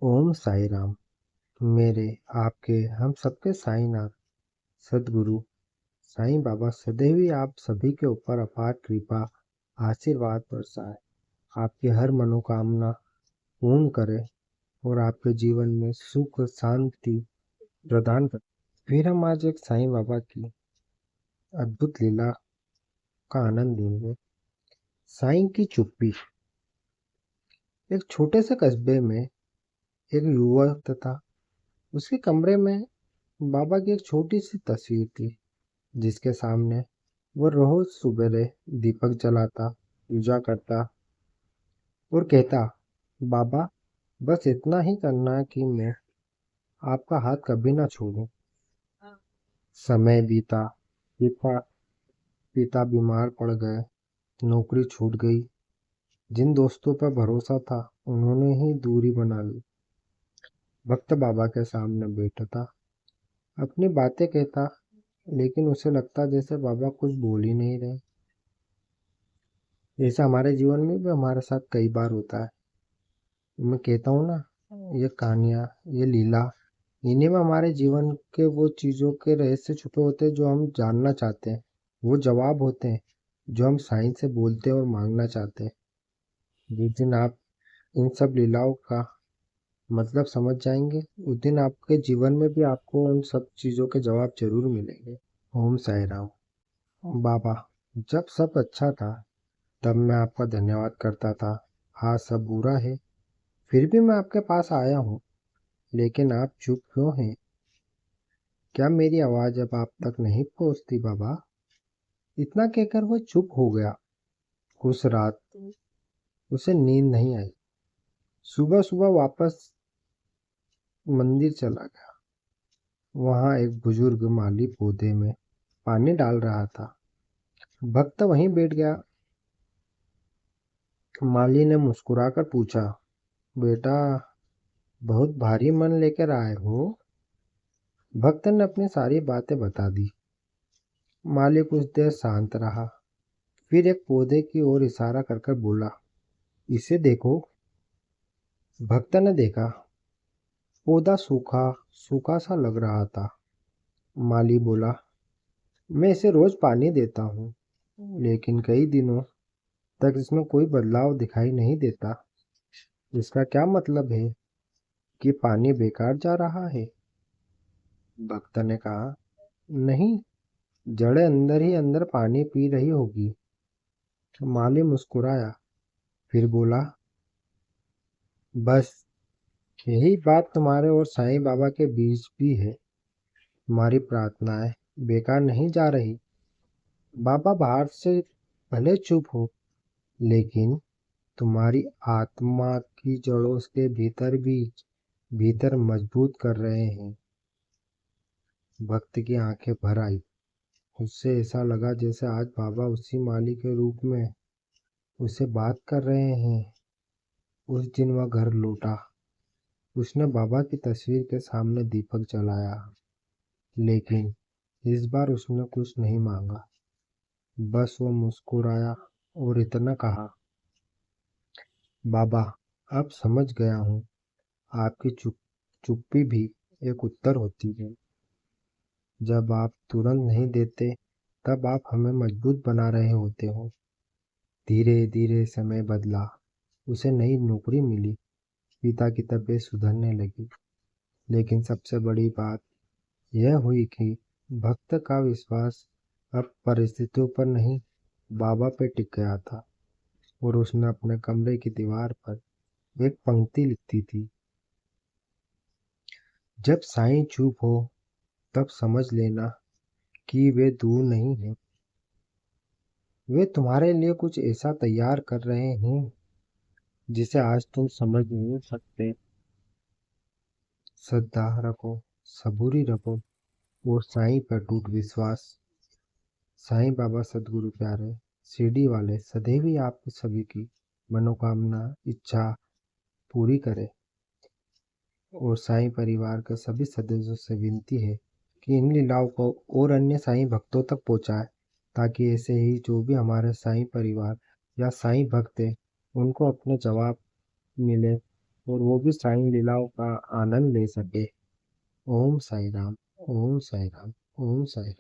ओम साई राम। मेरे, आपके, हम सबके साईनाथ सदगुरु साईं बाबा सदैव ही आप सभी के ऊपर अपार कृपा आशीर्वाद बरसाए, आपकी हर मनोकामना पूर्ण करे और आपके जीवन में सुख शांति प्रदान करे। फिर हम आज एक साईं बाबा की अद्भुत लीला का आनंद लेंगे। साईं की चुप्पी। एक छोटे से कस्बे में एक युवक तथा उसके कमरे में बाबा की एक छोटी सी तस्वीर थी, जिसके सामने वो रोज सुबेरे दीपक जलाता, पूजा करता और कहता, बाबा, बस इतना ही करना है कि मैं आपका हाथ कभी ना छोड़ूं। समय बीता। पिता पिता बीमार पड़ गए, नौकरी छूट गई। जिन दोस्तों पर भरोसा था उन्होंने ही दूरी बना ली। भक्त बाबा के सामने बैठा था, अपनी बातें कहता, लेकिन उसे लगता जैसे बाबा कुछ बोल ही नहीं रहे। ऐसा हमारे जीवन में भी हमारे साथ कई बार होता है। मैं कहता हूँ ना, ये कहानियाँ, ये लीला, इन्हीं में हमारे जीवन के वो चीज़ों के रहस्य छुपे होते हैं जो हम जानना चाहते हैं। वो जवाब होते हैं जो हम साइंस से बोलते हैं और मांगना चाहते हैं। जिस दिन आप इन सब लीलाओं का मतलब समझ जाएंगे, उस दिन आपके जीवन में भी आपको उन सब चीज़ों के जवाब जरूर मिलेंगे। ओम साई राम। बाबा, जब सब अच्छा था तब मैं आपका धन्यवाद करता था। आज सब बुरा है, फिर भी मैं आपके पास आया हूँ। लेकिन आप चुप क्यों हैं? क्या मेरी आवाज अब आप तक नहीं पहुंचती बाबा? इतना कहकर वो चुप हो गया। उस रात उसे नींद नहीं आई। सुबह सुबह वापस मंदिर चला गया। वहां एक बुजुर्ग माली पौधे में पानी डाल रहा था। भक्त वहीं बैठ गया। माली ने मुस्कुराकर पूछा, बेटा, बहुत भारी मन लेकर आए हो? भक्त ने अपनी सारी बातें बता दी। माली कुछ देर शांत रहा, फिर एक पौधे की ओर इशारा कर कर बोला, इसे देखो। भक्त ने देखा, पौधा सूखा सूखा सा लग रहा था। माली बोला, मैं इसे रोज पानी देता हूँ, लेकिन कई दिनों तक इसमें कोई बदलाव दिखाई नहीं देता। इसका क्या मतलब है कि पानी बेकार जा रहा है? भक्त ने कहा, नहीं, जड़ें अंदर ही अंदर पानी पी रही होगी। माली मुस्कुराया, फिर बोला, बस यही बात तुम्हारे और साईं बाबा के बीच भी है। तुम्हारी प्रार्थनाएं बेकार नहीं जा रही। बाबा बाहर से भले चुप हो, लेकिन तुम्हारी आत्मा की जड़ों के भीतर मजबूत कर रहे हैं। भक्त की आंखें भर आई। उससे ऐसा लगा जैसे आज बाबा उसी माली के रूप में उससे बात कर रहे हैं। उस दिन वह घर लौटा। उसने बाबा की तस्वीर के सामने दीपक जलाया, लेकिन इस बार उसने कुछ नहीं मांगा। बस वो मुस्कुराया और इतना कहा, बाबा, अब समझ गया हूँ, आपकी चुप्पी भी एक उत्तर होती है। जब आप तुरंत नहीं देते, तब आप हमें मजबूत बना रहे होते हो। धीरे धीरे समय बदला। उसे नई नौकरी मिली, पिता की तबीयत सुधरने लगी। लेकिन सबसे बड़ी बात यह हुई कि भक्त का विश्वास अब परिस्थितियों पर नहीं, बाबा पे टिक गया था। और उसने अपने कमरे की दीवार पर एक पंक्ति लिखती थी, जब साईं चुप हो तब समझ लेना कि वे दूर नहीं हैं। वे तुम्हारे लिए कुछ ऐसा तैयार कर रहे हैं जिसे आज तुम समझ नहीं सकते। श्रद्धा रखो, सबूरी रखो और साईं पर टूट विश्वास। साईं बाबा सदगुरु प्यारे शिरडी वाले सदैव ही आप सभी की मनोकामना इच्छा पूरी करे। और साईं परिवार के सभी सदस्यों से विनती है कि इन लीलाओं को और अन्य साईं भक्तों तक पहुंचाए, ताकि ऐसे ही जो भी हमारे साईं परिवार या साईं भक्त हैं उनको अपने जवाब मिले और वो भी साईं लीलाओं का आनंद ले सके। ओम साई राम, ओम साई राम, ओम साई राम।